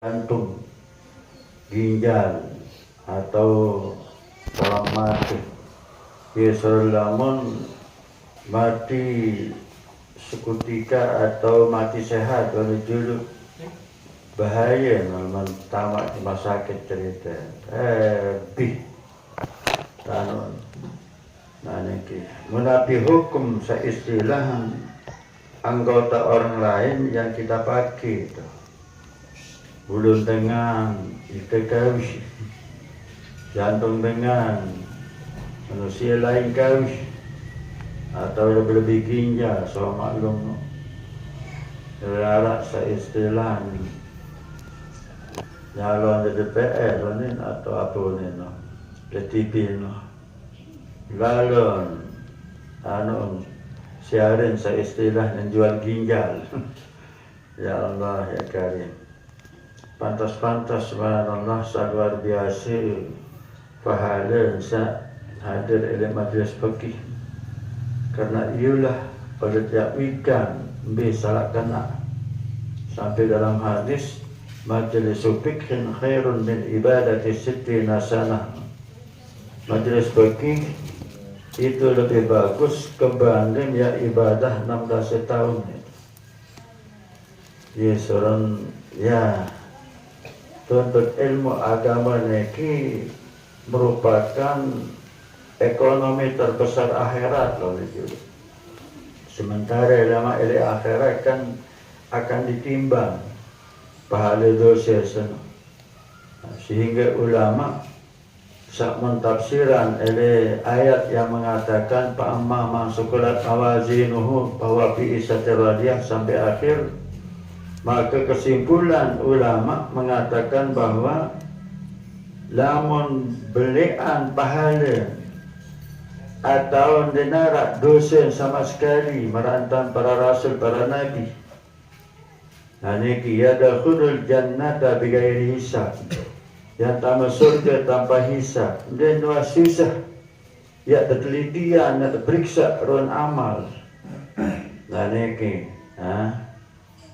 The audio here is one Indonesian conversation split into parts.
jantung, ginjal atau orang mati. Biasa lamun mati seketika atau mati sehat kalau dulu bahaya memang tamat rumah sakit cerita tanun nanti menapi hukum seistilah anggota orang lain yang kita pakai itu bulu dengan ikat kawis, jantung dengan manusia lain kawis atau lebih ginjal selama maklum larak seistilah nyalon di DPR ni atau apa ni no, PTP no, galon, siaran seistilah menjual ginjal. Ya Allah ya Karim, pantas-pantas subhanallah luar biasa pahala sa hadir oleh majlis fikih, karena ialah pada tiap weekend bisa kena sampai dalam hadis majlis fikih khairun min ibadati sittina sanah. Majlis fikih itu lebih bagus kebanding ya ibadah 16 tahun. Ya seorang ya tuntut ilmu agama ini merupakan ekonomi terbesar akhirat loh itu. Sementara ulama ilmu akhirat kan akan ditimbang pahala dosa sana. Sehingga ulama sak mentafsiran oleh ayat yang mengatakan fa'amma man sukulat mawazinuhu bahwa fi isatir radiyah sampai akhir, maka kesimpulan ulama mengatakan bahwa lamun belian pahala atau denarak dosa sama sekali merantan para rasul para nabi. Niki yadkhulul jannata bighairi hisab, yang tamu surga tanpa hisab, dan susah ya telitian ya periksa ron amal. Niki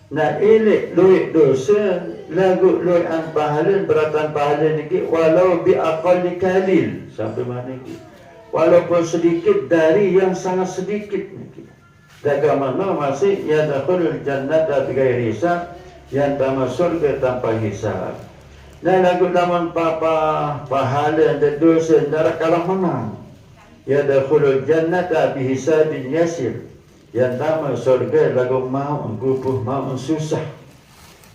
nah ini luit dosa lagu luit an pahala beratan pahala niki walau bi aqalli kalil sampai mana niki walaupun sedikit dari yang sangat sedikit niki. Bagaimana masih yadkhulul jannata bighairi hisab, yang tamu surga tanpa hisab. Dan lagu laman papa pahala dan dosa neraka kalah menang. Yadkhulul jannata bihisabin yasir, yang tamu surga lagu mau gupuh mau susah.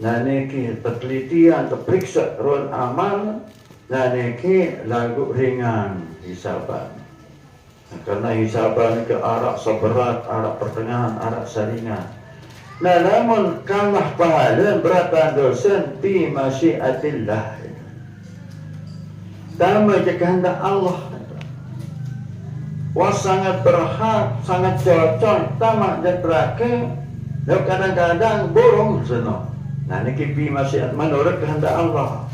Nah niki penelitian terperiksa ron amal, nah niki lagu ringan hisaban. Karena hisaban ke arah seberat, arah pertengahan, arah saringan. Nah namun kalah pahala beratan dosa bi masyiatillah. Tama je kehendak Allah. Wah sangat berhak, sangat cocok tamak dan neraka. Dan kadang-kadang borong seno. Nah niki bi masyiat menurut kehendak Allah.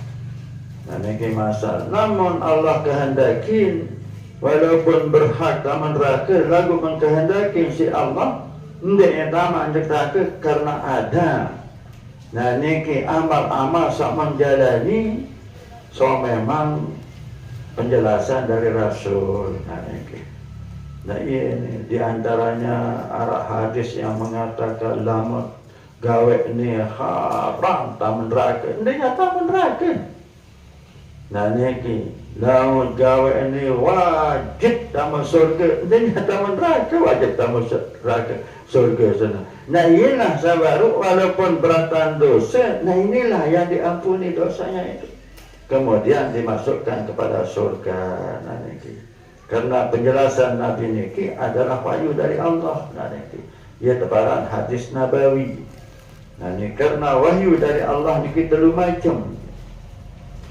Nah niki masalah. Namun Allah kehendakin walaupun berhak taman neraka lagu mengkehendaki si Allah ndek yang taman neraka karena ada. Nah niki amal-amal sak menjalani so memang penjelasan dari Rasul. Nah niki. Nah ini diantaranya arah hadis yang mengatakan lamun gawe ini haram taman neraka. Ndek taman neraka. Nah niki lamun gawe ini wajib tamu surga, ini tamu neraka wajib tamu neraka surga sana. Nah inilah sabaru walaupun beratan dosa, nah inilah yang diampuni dosanya itu. Kemudian dimasukkan kepada surga. Nah niki. Karena penjelasan Nabi niki adalah wahyu dari Allah. Nah niki. Ia tebaran hadis Nabawi. Nah ini karena wahyu dari Allah niki telu macam.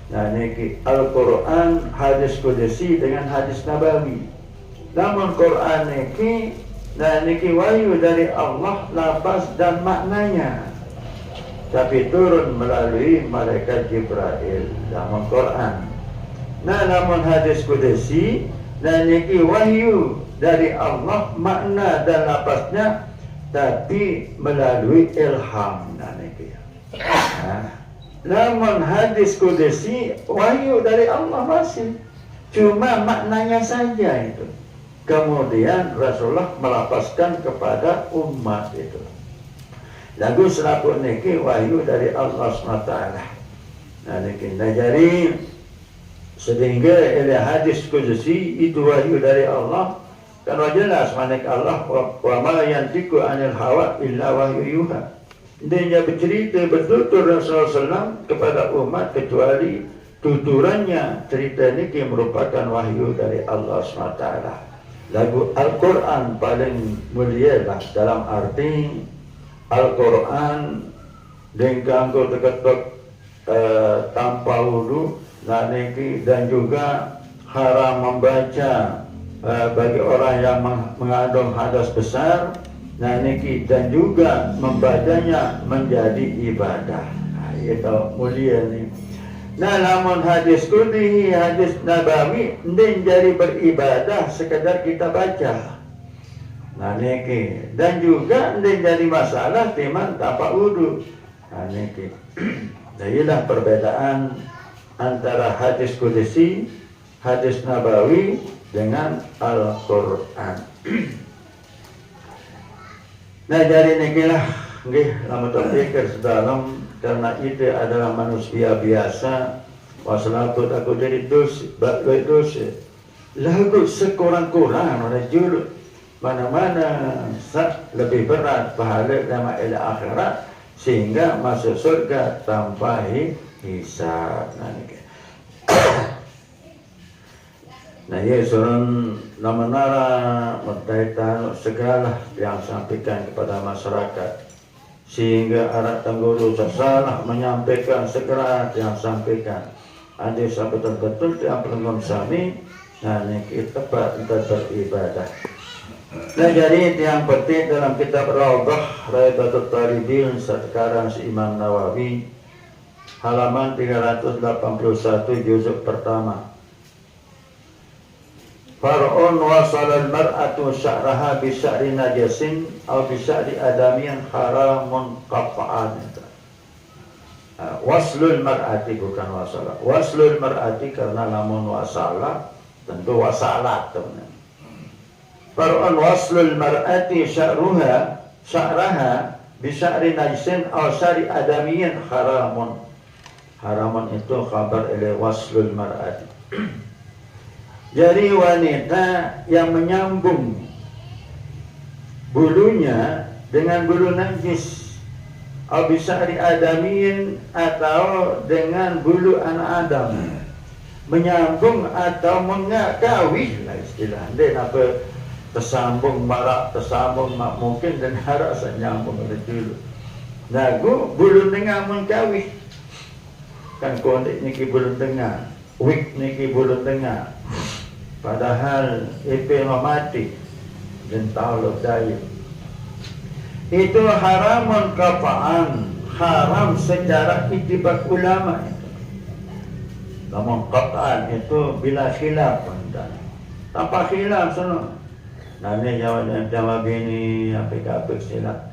Nah niki Al-Quran, hadis Qudsi dengan hadis Nabawi. Namun Quran niki, nah niki wahyu dari Allah, lafaz dan maknanya. Tapi turun melalui malaikat Jibril dalam Quran. Nah namun hadis Qudsi, nah niki wahyu dari Allah, makna dan lafaznya, tapi melalui ilham. Nah niki. Namun hadis kudusi wahyu dari Allah masih, cuma maknanya saja itu. Kemudian Rasulullah melapaskan kepada umat itu. Lagu serapun niki wahyu dari Allah SWT. Nah niki jadi sehingga oleh hadis kudusi itu wahyu dari Allah. Karena jelas manik Allah wa ma yantiqu anil hawa illa wahyu yuha. Dia bercerita bertutur Rasulullah SAW kepada umat kecuali tuturannya cerita ini merupakan wahyu dari Allah SWT. Lagu Al-Quran paling mulia lah dalam arti Al-Quran dengkanggo teketok tanpa wudu dan juga haram membaca bagi orang yang mengandung hadas besar, dan juga membacanya menjadi ibadah. Nah, itu mulia nih. Nah, namun hadis kudusi, hadis nabawi, dan jadi beribadah sekedar kita baca. Nah, niki dan juga dan jadi masalah timan tanpa wudu. Nah, niki. Nah, inilah perbedaan antara hadis kudusi, hadis nabawi dengan Al-Quran. Nah dari nikilah nggih lamun pikir sedalam karena itu adalah manusia biasa wasalatu aku jadi dos lagu sekurang-kurang oleh julu mana-mana lebih berat pahala dalam akhirat sehingga masuk surga tanpa hisab. Nah niki. Nah, ya surun namanara berkaitan segala yang sampaikan kepada masyarakat sehingga arak tangguru salah menyampaikan segera yang sampaikan. Ada sampai betul yang pelengkap sami. Nah, ini kita tepat untuk beribadah. Nah, jadi yang penting dalam kitab Rawdah Raidatul Talibin sekarang si Imam Nawawi halaman 381 juzuk pertama. Far'un wasal al-mar'atu sya'raha bi sya'ri najasin atau bi sya'ri adamiyan haramun qat'an. Waslul mar'ati bukan wasala. Waslul mar'ati karena lamun wasala tentu wasalat teman. Far'un waslul mar'ati sya'raha bi sya'ri najasin atau sya'ri adamiyan haramun. Haramun itu khabar ila waslul mar'ati. Jadi wanita yang menyambung bulunya dengan bulu najis atau bisa adamiyin atau dengan bulu anak Adam menyambung atau mengakawih lah istilah dia apa tersambung marak tersambung mungkin dan harap senyambung oleh dulu nagu bulu tengah mengkawih kan kondek niki bulu tengah wik niki bulu tengah padahal IP mati dan tahu daya itu haramun kafaan haram secara itibak ulama itu. Namun kafaan itu bila khilaf tanpa khilaf sono. Nah ini jawab ini apa sila.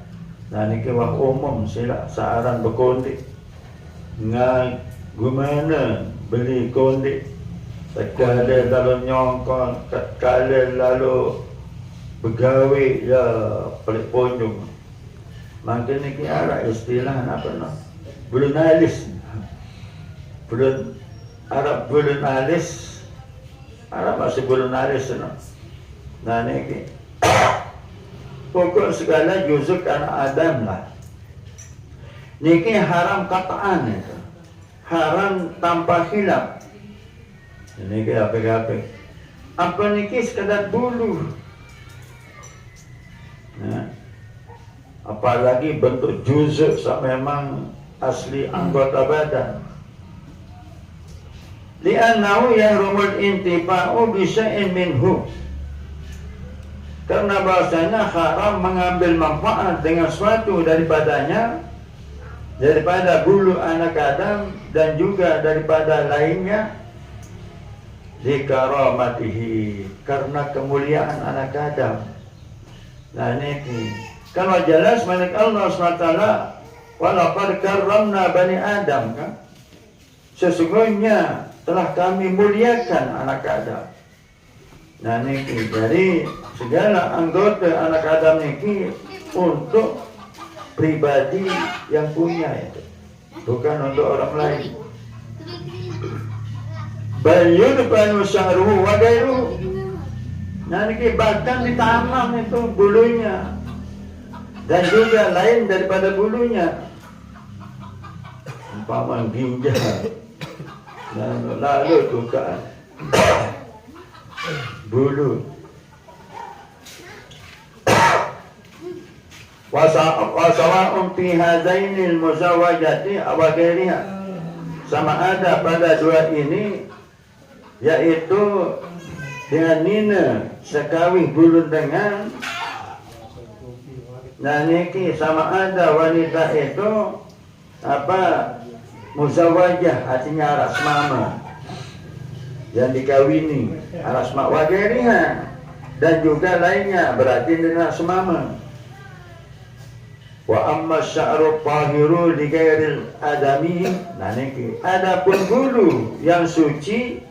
Nah ini kewah umum sila searan berkondik nggak gimana beli kondik. Sekali lalu nyongkon, sekali lalu begawe ya pelik ponjung. Makin ini arah istilah apa no? Belum alis, belum Arab belum alis, Arab masih belum alis no. Nah ini pokok segala juzuk anak Adam lah. Niki haram kataan itu, haram tanpa khilaf. Ini ke apa? Apa niki sekadar bulu. Nah, apalagi bentuk juzuk memang asli anggota badan. Li'annahu yahrumul intifa'u bisya'in minhu. Karena bahasanya haram mengambil manfaat dengan suatu daripadanya, daripada bulu anak Adam dan juga daripada lainnya. Dikaramatihi karena kemuliaan anak Adam. Nah ini kalau jelas manik Allah SWT walaqad karramna bani Adam kan. Sesungguhnya telah kami muliakan anak Adam. Nah niki jadi segala anggota anak Adam niki untuk pribadi yang punya itu, bukan untuk orang lain. Bayun banu syahruhu wa gairuhu. Nah niki bahkan ditanam itu bulunya dan juga lain daripada bulunya, umpama ginjal. Nah, lalu tukar bulu. Wasawa'un fi hadainil muzawwajati aw ghairiha. Sama ada pada dua ini, yaitu dengan nina sekawih bulu dengan. Nah niki sama ada wanita itu apa, muzawwajah, artinya aras mama yang dikawini, aras mak wageriha, dan juga lainnya berarti dengan aras mama. Wa amma sya'ru tahiru li ghairil adami. Nah niki adapun bulu yang suci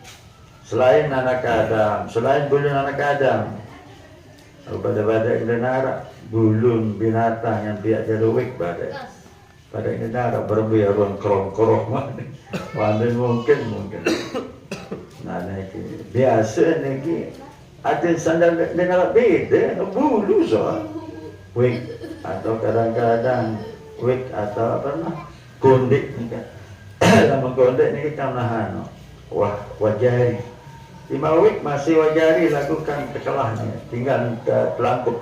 selain anak Adam, selain bulu anak Adam, pada indenara bulun binatang yang biak jaruwik pada indenara berbiarun kerong-kerong mungkin. Nah niki biasa niki ada sandal negara beda bulu soal wik atau kadang-kadang wik atau apa nah kondik nih kan. Lama kondik nih kan nahan wajari 5 wik masih wajari lakukan kekelahnya, tinggal ke pelangkup.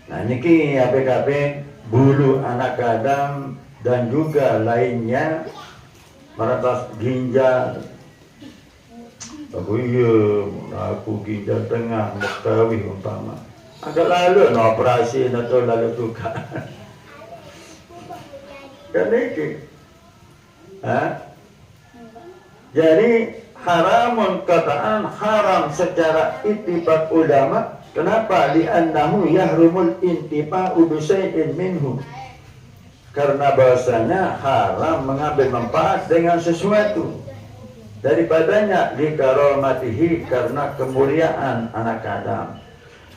Nah niki APKP bulu anak Adam dan juga lainnya meratas ginjal. Aku ginjal tengah muktawi umpama agak lalu operasi atau lalu tukar kan ini. Jadi haramun kataan haram secara ittifaq ulama. Kenapa? Li'annahu yahrumul intifa'u bisyai'in minhu. Karena bahasanya haram mengambil manfaat dengan sesuatu daripadanya, likaromatihi, karena kemuliaan anak Adam.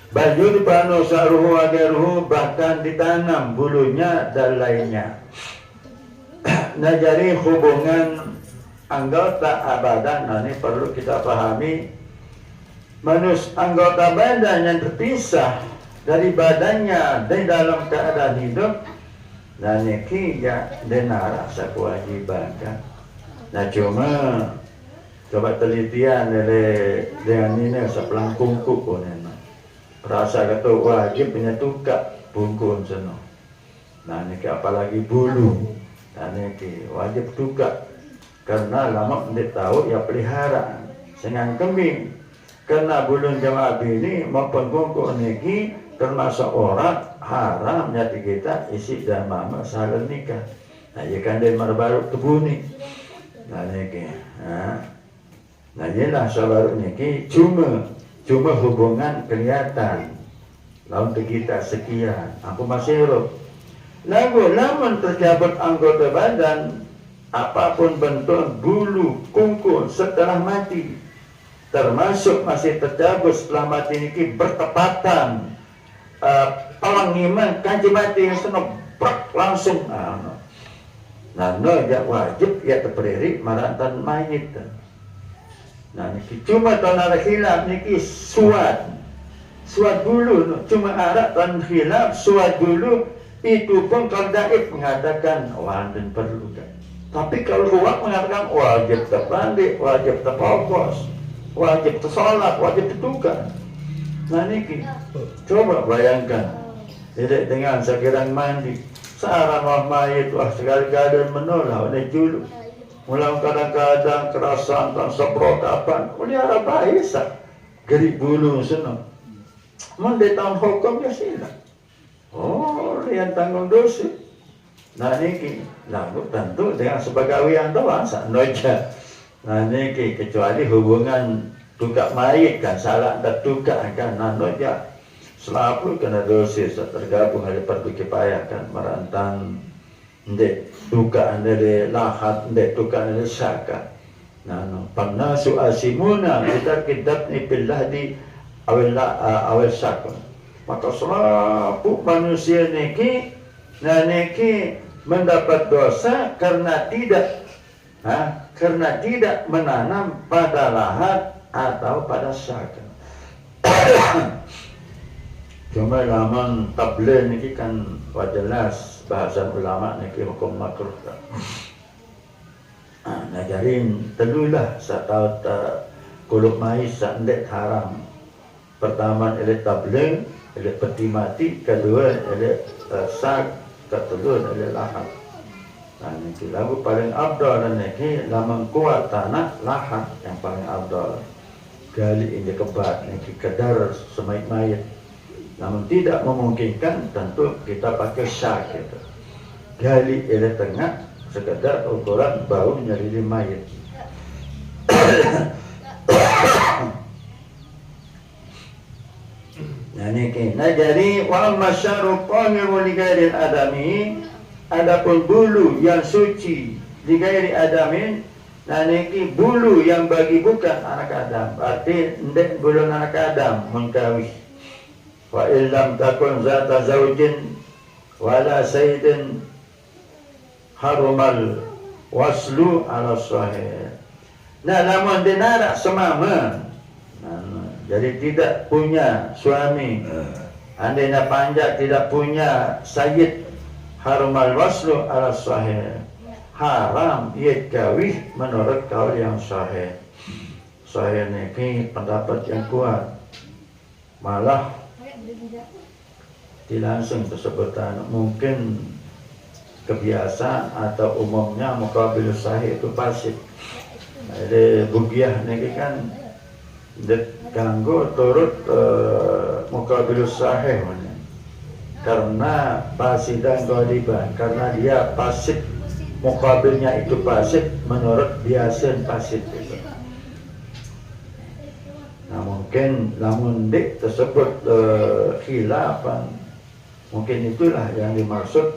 Bajur banu saruhu agaruhu, bahkan ditanam bulunya dan lainnya. Nah jadi hubungan anggota badan, nah ini perlu kita pahami. Anggota badan yang terpisah dari badannya di dalam keadaan hidup, dan ini ya denara kewajiban kan. Nah cuma coba telitian dengan ini sepelang kungku pun enak. Rasa kata wajib punya tukak bungkun seno. Nah ini apalagi bulu. Nah ini wajib tukak karena lama tidak tahu ya pelihara sengang kambing. Karena bulu jamaah ini maupun kungku ini termasuk orang haram nyati kita isi dan mama salah nikah. Nah ya kan dia baru kebuni. Nah ini nah jelah sabar niki cuma hubungan kelihatan lawan kita sekian aku masih hirup lalu lamun terjabut anggota badan apapun bentuk bulu kungkul setelah mati, termasuk masih terjabut setelah mati niki bertepatan orang iman kanji mati senok langsung nah ya wajib ya terperi marantan mayit. Nah niki cuma tahun arah hilaf niki suat bulu cuma arah tahun hilaf suat bulu itu pun kalau daib mengatakan wajib perlu kan. Tapi kalau ruwak mengatakan wajib terpandi, wajib terpokos, wajib tersolat, wajib tertukar. Nah niki coba bayangkan tidak dengan sekiranya mandi sarang wah mayit wah sekali-kali menolak oleh julu. Mulang kadang-kadang kerasan dan seprotapan melihara bahisa geri bulu senang mende tahun hukum ya sila lian tanggung dosa. Nah niki lalu tentu dengan sebagawian doang sanoja. Nah niki kecuali hubungan tukak mayit kan salah dan tukak kan nanoja selapu kena dosis tergabung ada perlu kipayah kan merantan ndek duka ande lahat ndek duka ande saka nah pannasu asimuna kita ni billah di awal saka maka selapu manusia niki mendapat dosa karena tidak menanam pada lahat atau pada saka. Cuma laman tabligh niki kan jelas bahasan ulama niki hukum makruh. Ngajarin telulah sataut kulub mais sandek haram. Pertama ele tabligh, ele peti mati, kedua ele sak, ketelun ele lahat. Nah niki lagu paling abdal niki laman kuat tanah lahat yang paling abdal. Gali ini kebat niki kadar semait mayat. Namun tidak memungkinkan tentu kita pakai syak gitu. Gali ele tengah sekedar ukuran bau nyari mayat. Nah jadi wa masyaru qahiru li ghairil adami adapun bulu yang suci li ghairi adamin nah niki bulu yang bagi bukan anak Adam berarti ndek bulu anak Adam mengkawis wa illam takun zata zaujin wala sayyidin harumal waslu ala sahih. Nah namun dinara semama jadi tidak punya suami andainya panjang tidak punya sayyid harumal waslu ala sahih haram ia kawih menurut kaul yang sahih. Sahih ini pendapat yang kuat malah langsung tersebutkan mungkin kebiasaan atau umumnya muqabil sahih itu pasif. Jadi bugiah ini kan ganggu turut muqabil sahih karena fasidan ghaliban karena dia pasif muqabilnya itu pasif menurut biasa pasif itu. Nah mungkin lamun dik tersebut khilafan mungkin itulah yang dimaksud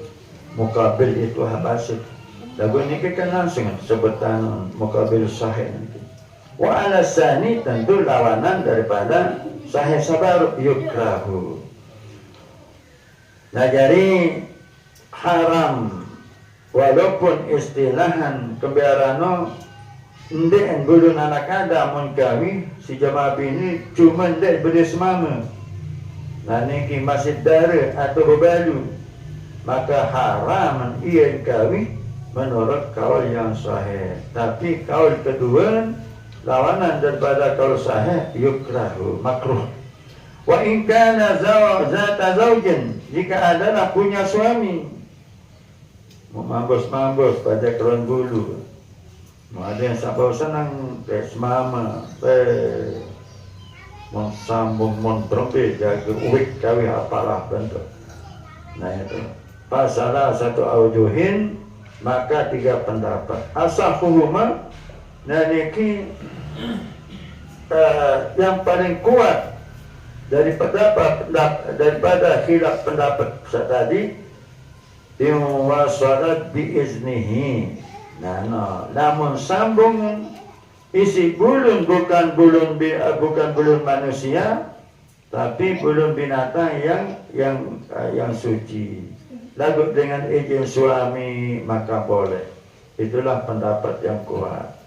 muqabil itu habasit. Lagu ini kan langsung sebutan muqabil sahih. Wa ala sani tentu lawanan daripada sahih sabar yukrahu. Nah jadi haram walaupun istilahan kebiarano ndek gulun anak ada mengkawi si jamaah ini cuma ndek bersemama. Nah niki masih darah atau bebalu maka haram ia kawin menurut kaul yang sahih. Tapi kaul kedua lawanan daripada kaul sahih yukrahu makruh. Wa in kana zata zaujin jika adalah punya suami mambus-mambus pada keron bulu. Ada yang sabau senang semama sambung montrompe jaga uik kawi apalah bentuk. Nah itu pasalah satu aujuhin maka tiga pendapat asahuhuma niki yang paling kuat daripada khilaf pendapat tadi wasalat biiznihi. Namun sambung isi bulun bukan bulun manusia tapi bulun binatang yang suci lagu dengan izin suami maka boleh. Itulah pendapat yang kuat.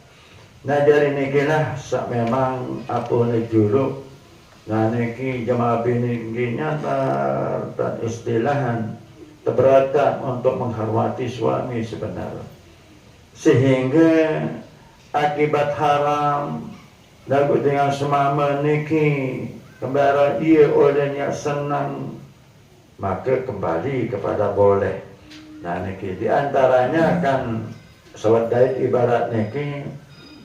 Nah dari nikilah memang apa ni juruk nah niki jamaah bini nyata dan istilahan keberatan untuk menghormati suami sebenarnya sehingga akibat haram lagu dengan semama niki kembali ia olehnya senang maka kembali kepada boleh. Nah niki diantaranya kan sawat dait ibarat niki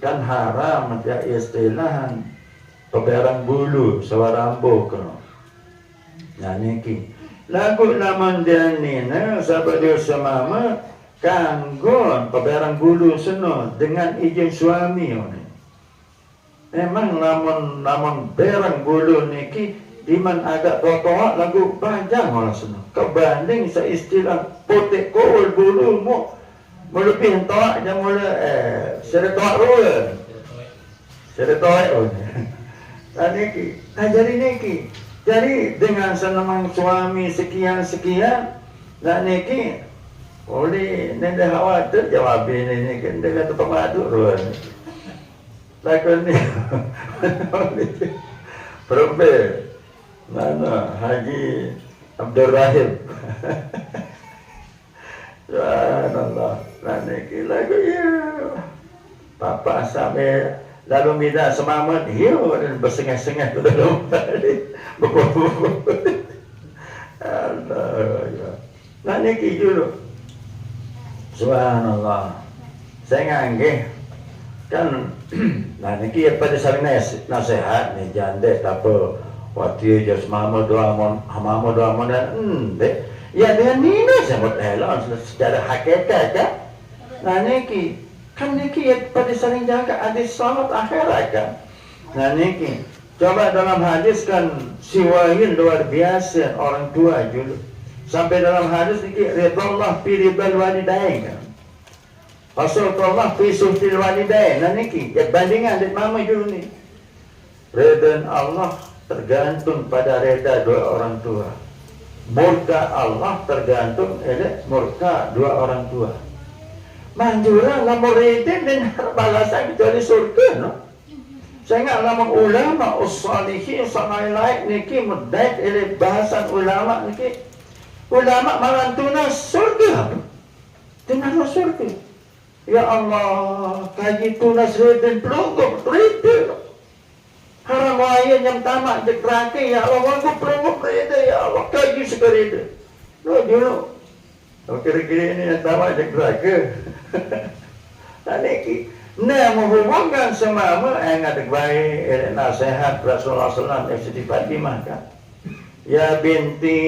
kan haram ya istilahan peberang bulu sawarambo kono. Nah niki lagu laman dianina sahabat dia semama kanggon peberang bulu seno dengan izin suami. Memang lamun berang bulu niki Diman agak tua lagu panjang malah senang. Kebanding seistilah potek kol bulu mu melebih tua aja mula seretoak rule. Seretoak rule. Tadi ki, jadi niki. Jadi dengan senang suami sekian, nak niki oleh nenda khawatir jawab ini kan dia kata pemadu rule. Lakon ni. Perempuan mana Haji Abdul Rahim. Subhanallah. Lalu kita ya. Papa sampai lalu minta semamat hiu dan bersengah-sengah ke dalam balik. Allah ya. Lalu kita dulu. Subhanallah. Saya nganggih kan. Nah kita pada saling nasihat ni jande apa. Waktu dia semama doa mon dan ya dengan nina sebut elon secara hakikat kan. Nah niki kan niki ya pada saling jaga hadis selamat akhirat kan. Nah niki coba dalam hadis kan siwain luar biasa orang tua dulu. Sampai dalam hadis niki ridallah fi ridal walidain kan. Rasulullah fi suhtil walidain. Nah niki ya bandingan dengan mama dulu ni. Ridha Allah tergantung pada reda dua orang tua. Murka Allah tergantung murka dua orang tua. Manjura lamun reda dan balasan kecuali surga no. Saya ingat lamun ulama ussalihin sama lain niki mudait bahasan ulama niki. Ulama marantuna surga. Dengan surga. Ya Allah, kaji tunas reda pelunggup reda. Haram waya yang tamak jekrake ya Allah aku perlu berita ya Allah kaji sekali itu. No dulu. Kira-kira ini yang tamak jekrake. Tadi nah menghubungkan semama yang ada baik nasihat Rasulullah SAW yang Siti Fatimah kan. Ya binti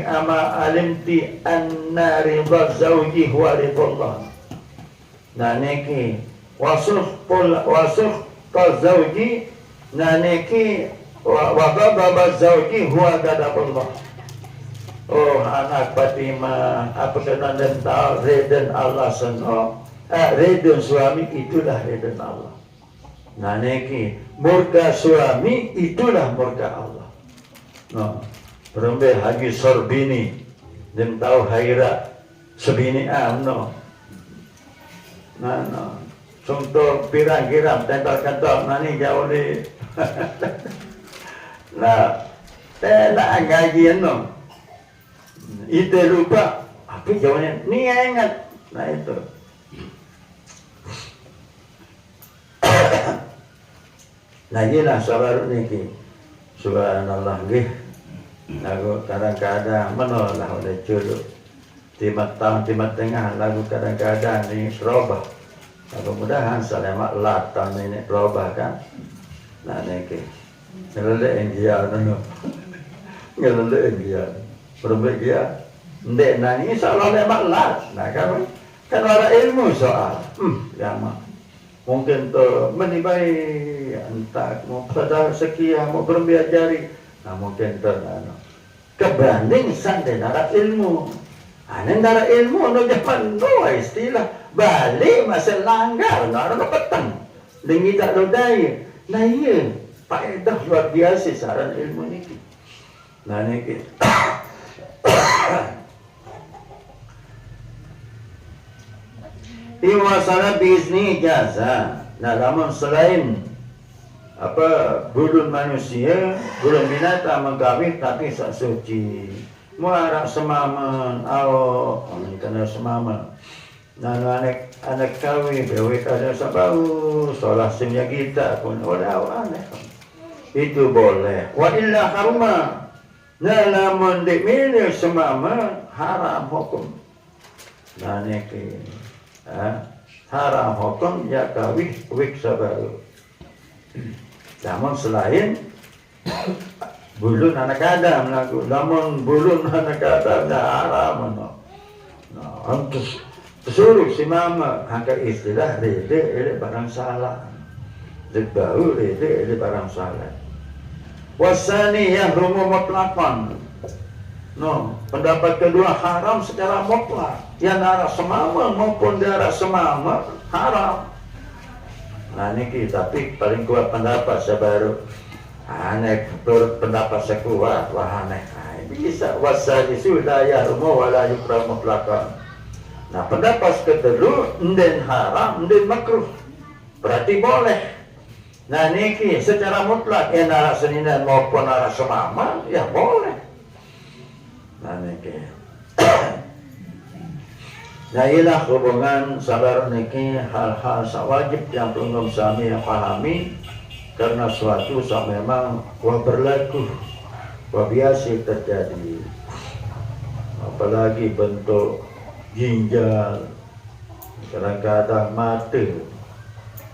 ama alimti anna ridha zawji huwa ridallah. Nah niki wasuh zawji nah niki wa ghadab zawji huwa ghadabullah. Oh anak Fatimah apa kena dan tahu ridha Allah seno ridha suami itulah ridha Allah. Nah niki murka suami itulah murka Allah. No perempuan Haji Sorbini dan tahu Haira sebini no. Nah no contoh pirang-pirang tempel kantor nani jauh di nah tak gajian no itu lupa apa jawabannya ni ingat nah itu nah inilah sabar niki subhanallah nggih lagu kadang-kadang menolak oleh julu timat tengah lagu kadang-kadang ini serobah. Mudah-mudahan selamat latan ini berubah kan. Nah niki ngelele dia nono. Ngelele dia. Berbagai dia. Ndek nani salah lemak lat. Nah kan ada ilmu soal. Lama. Mungkin tu menibai entah mau sadar sekian mau berbiajari. Nah mungkin tu kebanding sandai nara ilmu. Anen dara ilmu no jaman no istilah balik masa langgar no ada petang dengi tak dodai nah iya faedah luar biasa saran ilmu niki nah niki iwasana biizni jaza nah namun selain apa bulun manusia bulun binatang mengkawin tapi tak suci muara semaman au kena semaman nah anak kawin bewek ada sabau solah simnya kita pun orang aneh itu boleh wa illa haruma nah lamun dimilih semaman haram hukum nah niki haram hukum ya kawin wik sabau namun selain bulun anak Adam lagu, namun bulun anak Adam dah haram no. Nah, antus suruh si mama angkat istilah rede barang salah, debau rede barang salah. Wasani yahrumu mutlaqan. No, pendapat kedua haram secara mutlak. Yang darah semama maupun darah semama haram. Nah niki tapi paling kuat pendapat saya baru. Aneh pendapat saya kuat, wah aneh. Bisa wasani sudah yahrumu wala yukra mutlaqan. Nah pendapat kedua nden haram, nden makruh. Berarti boleh. Nah niki secara mutlak ya darah seninan maupun darah semama ya boleh. Nah niki. Nah inilah hubungan sabar niki hal-hal wajib yang perlu kami pahami karena suatu memang wah berlaku, wah biasa terjadi. Apalagi bentuk ginjal, kadang-kadang mata,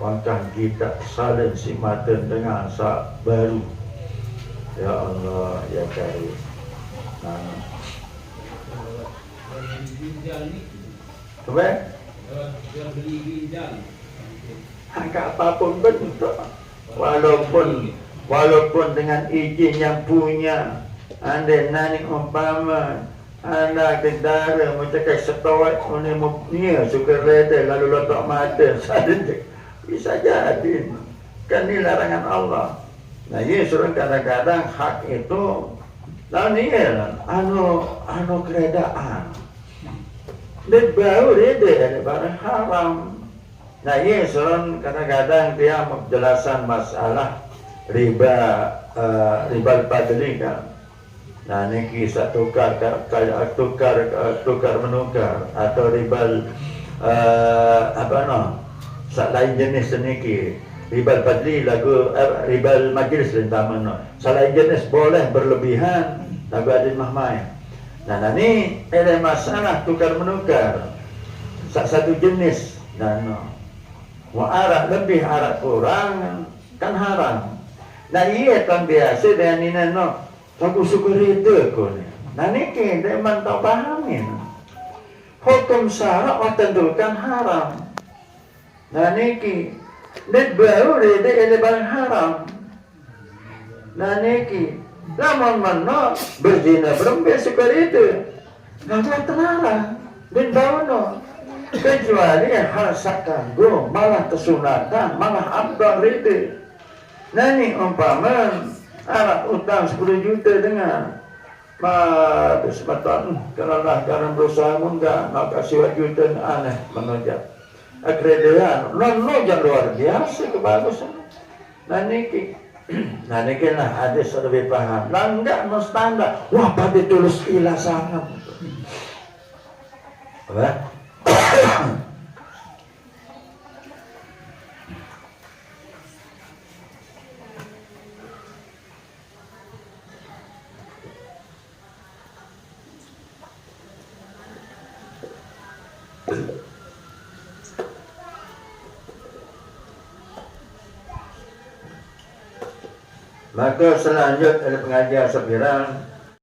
maka kita saling si mata dengan sak baru. Ya Allah ya Karim. Nah. Apa? Jual beli ginjal. Angka apapun bentuk, walaupun dengan izin yang punya, anda nani umpama, anda kendara macam setawat, ni suka reda lalu letak mata, bisa jadi. Kan ini larangan Allah. Nah ini suruh kadang-kadang hak itu, lalu ni anu keredaan. Dan baru dia barang haram. Nah ini soal kadang-kadang dia menjelaskan masalah riba fadli kan. Nah ini kisah tukar menukar atau riba lain jenis niki riba fadli lagu riba majlis lentama selain jenis boleh berlebihan lagu adil mahmai. Nah ini ada masalah tukar menukar satu jenis dan arak lebih arak kurang kan haram. Nah iya kan biasa dan ini aku syukur itu kon. Nah ini dia mantap pahamin hukum syarak tentukan haram. Nah niki net baru dia barang haram. Nah niki lamun mana berzina berembe seperti itu nggak terlarang dan bawano kecuali hal sakanggo malah kesunatan malah abdal itu. Nah ini umpama anak utang 10 juta dengan kesempatan karena berusaha enggak nak kasih juta aneh menojak akredian non luar biasa kebagusan. Nah niki nah ini kena hadis lebih paham. Nah enggak standar. Wah pada tulis ilah sangat. Apa? Maka selanjutnya ada pengajian sepiran